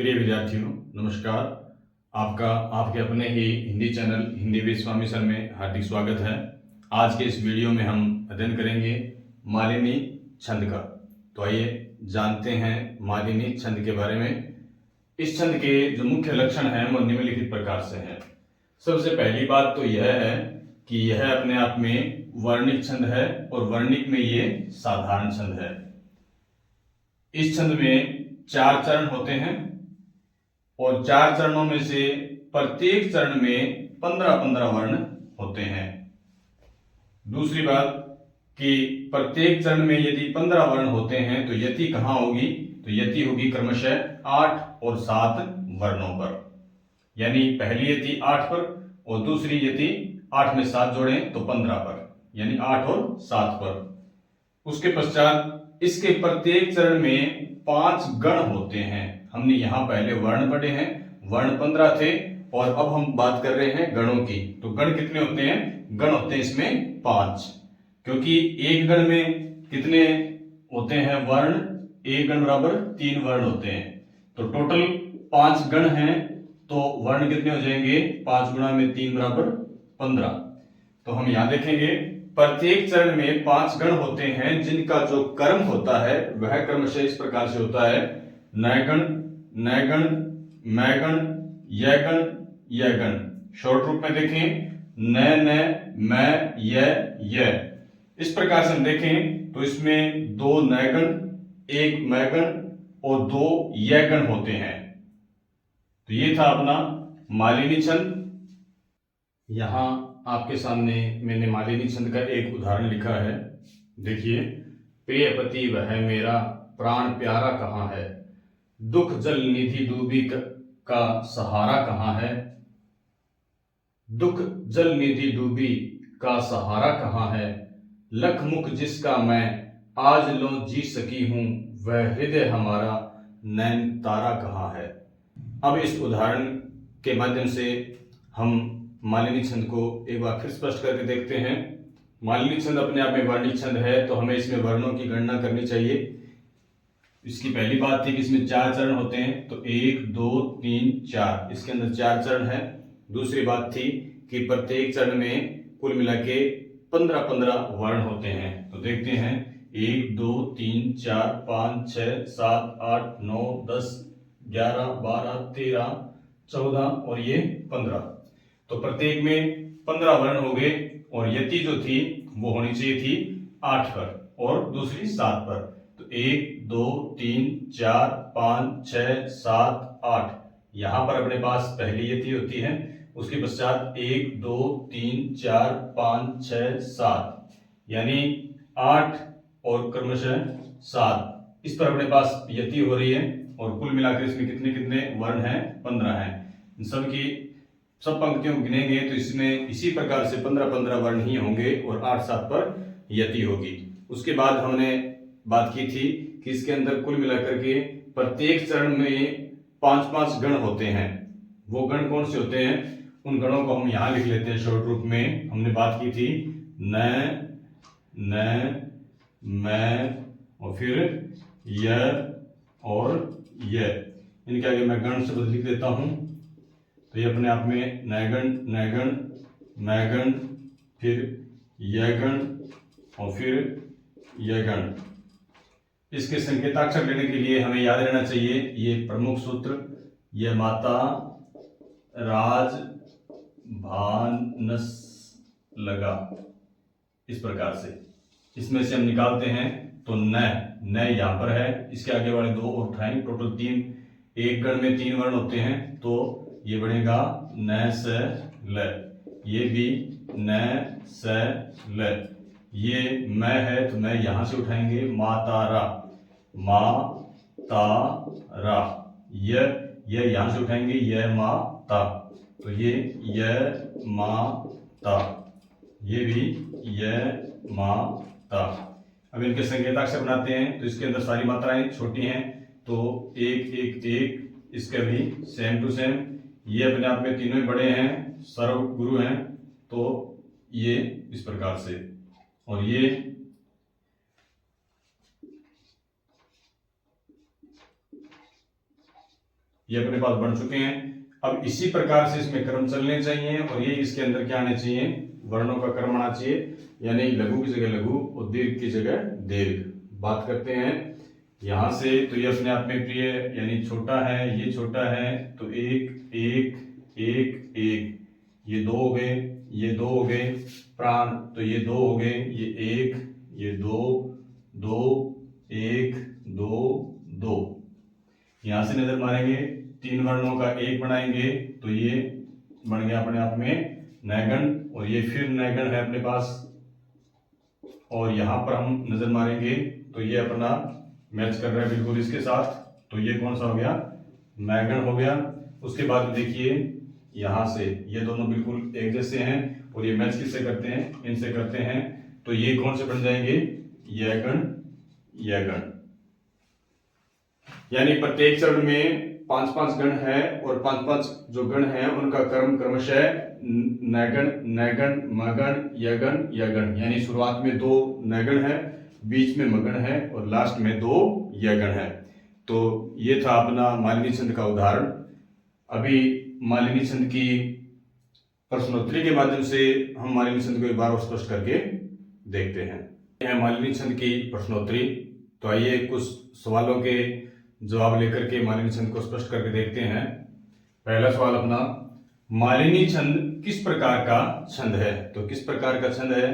प्रिय विद्यार्थियों, नमस्कार। आपका आपके अपने ही Hindi channel Hindi with Swami sir में हार्दिक स्वागत है। आज के इस वीडियो में हम अध्ययन करेंगे मालिनी छंद का। तो आइए जानते हैं मालिनी छंद के बारे में। इस छंद के जो मुख्य लक्षण हैं वो निम्नलिखित प्रकार से हैं। सबसे पहली बात तो यह है कि यह अपने आप में वर्णिक छंद है और वर्णिक में ये साधारण छंद है। इस छंद में 4 चरण होते हैं और 4 चरणों में से प्रत्येक चरण में 15-15 वर्ण होते हैं। दूसरी बात कि प्रत्येक चरण में यदि 15 वर्ण होते हैं तो यति कहाँ होगी? तो यति होगी क्रमशः 8 और 7 वर्णों पर। यानी पहली यति 8 पर और दूसरी यति 8 में 7 जोड़ें तो 15 पर, यानी 8 और 7 पर। उसके पश्चात इसके प्रत्येक चरण में 5 गण होते हैं। हमने यहां पहले वर्ण पढ़े हैं, वर्ण 15 थे और अब हम बात कर रहे हैं गणों की। तो गण कितने होते हैं? गण होते हैं इसमें 5, क्योंकि एक गण में कितने होते हैं वर्ण? एक गण बराबर 3 वर्ण होते हैं। तो टोटल 5 गण हैं, तो वर्ण कितने हो जाएंगे? 5 गुणा में 3 बराबर 15। तो हम यहां देखेंगे प्रत्येक चरण में 5 गण होते हैं, जिनका जो कर्म होता है वह क्रमशः इस प्रकार से होता है: नयगण, नयगण, मैगण, यगण, यगण। शॉर्ट रूप में देखें न, मैं, य। इस प्रकार से हम देखें तो इसमें 2 नयगण, 1 मैगण और 2 यगण होते हैं। तो ये था अपना मालिनी छंद। यहां आपके सामने मैंने मालिनी छंद का एक उदाहरण लिखा है। देखिए, प्रिय पति वह मेरा, प्राण प्यारा कहाँ है? दुख जल निधि डूबी का सहारा कहाँ है? दुख जल निधि डूबी का सहारा कहाँ है? लख मुख जिसका मैं आज लो जी सकी हूं, वह हृदय हमारा नैन तारा कहाँ है? अब इस उदाहरण के माध्यम से हम मालिनी छंद को एक बार फिर स्पष्ट करके देखते हैं। मालिनी छंद अपने आप में वर्णिक छंद है, तो हमें इसमें वर्णों की गणना करनी चाहिए। इसकी पहली बात थी कि इसमें 4 चरण होते हैं, तो 1 2 3 4, इसके अंदर 4 चरण है। दूसरी बात थी कि प्रत्येक चरण में कुल मिला के 15-15 वर्ण होते हैं। तो देखते हैं 1 2 3 4 5 6 7 8 9 10 11 12 13 14 और ये 15। तो प्रत्येक में 15 वर्ण हो गए और यति जो थी वो होनी चाहिए थी 8 पर और दूसरी 7 पर। तो 1 2 3 4 5 6 7 8, यहां पर अपने पास पहली यति होती है। उसके पश्चात 1 2 3 4 5 6 7, यानी 8 और क्रमशः 7, इस पर अपने पास यति हो रही है। और कुल मिलाकर इसमें कितने कितने वर्ण हैं? 15 हैं। इन सब पंक्तियों को गिनेंगे तो इसमें इसी प्रकार से 15-15 वर्ण ही होंगे और 8-7 पर यति होगी। उसके बाद हमने बात की थी कि इसके अंदर कुल मिलाकर के प्रत्येक चरण में 5-5 गण होते हैं। वो गण कौन से होते हैं? उन गणों को हम यहां लिख लेते हैं शॉर्ट रूप में। हमने बात की थी न, मैं और फिर य और य। इनके आगे मैं गण शब्द लिख देता हूं। तो ये अपने आप में नयगण, नयगण, मैगण, फिर यगण और फिर यगण। इसके संकेताक्षर लेने के लिए हमें याद रहना चाहिए ये प्रमुख सूत्र, ये माता, राज, भान, नस, लगा। इस प्रकार से इसमें से हम निकालते हैं तो न यहां पर है, इसके आगे वाले 2 और उठाएंगे, टोटल 3। एक गण में 3 वर्ण होते हैं, तो ये बनेगा न स ल। ये भी न स ल। ये मैं है तो मैं यहां से उठाएंगे मातारा, मा ता रा। ये यहां से उठाएंगे य मा ता, तो ये य मा ता, ये भी य मा ता। अब इनके संकेताक्षर बनाते हैं तो इसके अंदर सारी मात्राएं छोटी हैं, तो 1 1 1, इसके भी सेम टू सेम। ये अपने आप में तीनों बड़े हैं, सर्व गुरु हैं, तो ये इस प्रकार से। और ये अपने पास बन चुके हैं। अब इसी प्रकार से इसमें क्रम चलने चाहिए और ये इसके अंदर क्या आने चाहिए, वर्णों का क्रम आना चाहिए, यानी लघु की जगह लघु और दीर्घ की जगह दीर्घ। बात करते हैं यहां से, तो ये अपने आप में प्रिय यानी छोटा है, ये छोटा है, तो एक एक एक एक, ये दो हो गए, ये दो हो गए, प्राण तो ये दो हो गए, ये एक, ये दो, दो, एक, दो, दो। यहां से नजर मारेंगे, तीन वर्णों का एक बनाएंगे तो ये बन गया अपने आप में नैगण, और ये फिर नैगण है अपने पास। और यहां पर हम नजर मारेंगे तो ये अपना मैच कर रहा है बिल्कुल इसके साथ, तो ये कौन सा हो गया, मैगण हो गया। उसके बाद देखिए यहां से ये दोनों बिल्कुल एक जैसे हैं और ये मैच किससे करते हैं, इनसे करते हैं, तो ये कौन से बन जाएंगे, यगण यगण। यानी प्रत्येक चरण में 5-5 गण है और 5-5 जो गण है उनका क्रम क्रमशः नैगण नैगण मगण यगण यगण, यानी शुरुआत में 2 नैगण है, बीच में मगण है और लास्ट में 2 यगण है। तो ये था अपना मालिनी छंद का उदाहरण। अभी मालिनी छंद की प्रश्नोत्तरी के माध्यम से हम मालिनी छंद को एक बार और स्पष्ट करके देखते हैं। यह मालिनी छंद की प्रश्नोत्तरी, तो आइए कुछ सवालों के जवाब लेकर के मालिनी छंद को स्पष्ट करके देखते हैं। पहला सवाल अपना, मालिनी छंद किस प्रकार का छंद है, तो किस प्रकार का छंद है,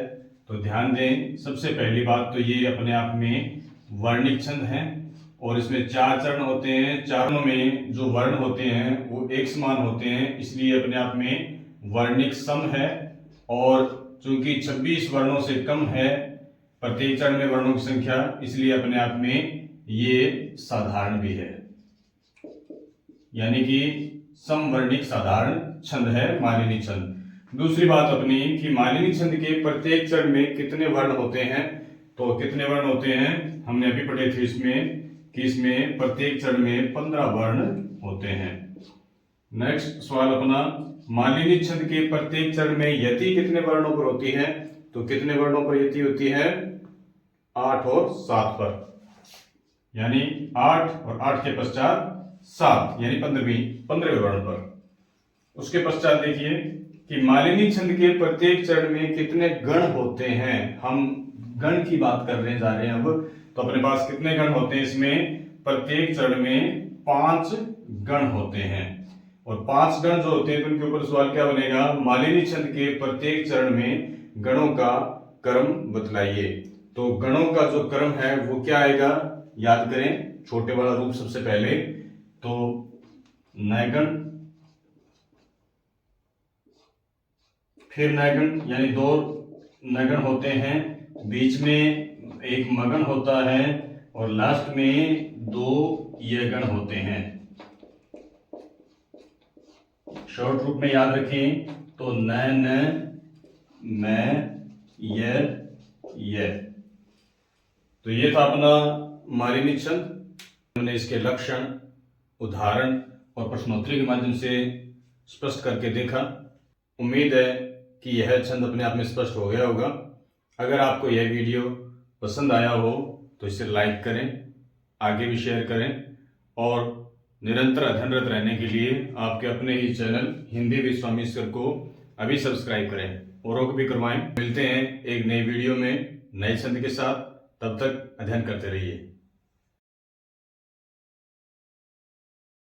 तो ध्यान दें, सबसे पहली बात तो ये अपने आप में वर्णिक छंद है और इसमें 4 चरण होते हैं, चारों में जो वर्ण होते हैं वो एक समान होते हैं, इसलिए अपने आप में वर्णिक सम है। और चूंकि 26 वर्णों से कम है प्रत्येक चरण में वर्णों की संख्या, इसलिए अपने आप में ये साधारण भी है, यानी कि समवर्णिक साधारण छंद है मालिनी छंद। दूसरी बात अपनी कि मालिनी छंद के प्रत्येक चरण में कितने वर्ण होते हैं, तो कितने वर्ण होते हैं, हमने अभी पढ़े थे इसमें कि इसमें प्रत्येक चरण में 15 वर्ण होते हैं। नेक्स्ट सवाल अपना, मालिनी छंद के प्रत्येक चरण में यति कितने वर्णों पर होती है, तो कितने वर्णों पर यति होती है, 8 और 7 पर, यानी 8 और 8 के पश्चात 7, यानी 15वें वर्ण पर। उसके पश्चात देखिए कि मालिनी छंद के प्रत्येक चरण में कितने गण होते हैं, हम गण की बात करने जा रहे हैं अब। तो अपने पास कितने गण होते हैं, इसमें प्रत्येक चरण में 5 गण होते हैं, और 5 गण जो होते हैं तो उनके ऊपर सवाल क्या बनेगा, मालिनी छंद के प्रत्येक चरण में गणों का क्रम बतलाइए। तो गणों का जो क्रम है वो क्या आएगा, याद करें, छोटे वाला रूप सबसे पहले, तो नैगण, फिर नैगण, यानी 2 नैगण होते हैं, बीच में एक मगन होता है और लास्ट में 2 यगण होते हैं। शॉर्ट रूप में याद रखें तो न मैं ये। तो ये था अपना मालिनी छंद। हमने इसके लक्षण, उदाहरण और प्रश्नोत्तरी के माध्यम से स्पष्ट करके देखा। उम्मीद है कि यह छंद अपने आप में स्पष्ट हो गया होगा। अगर आपको यह वीडियो पसंद आया हो तो इसे लाइक करें, आगे भी शेयर करें, और निरंतर अध्ययनरत रहने के लिए आपके अपने ही channel Hindi with Swami sir को अभी सब्सक्राइब करें, औरों को भी करवाएं। मिलते हैं एक नई वीडियो में नए छंद के साथ, तब तक अध्ययन करते रहिए।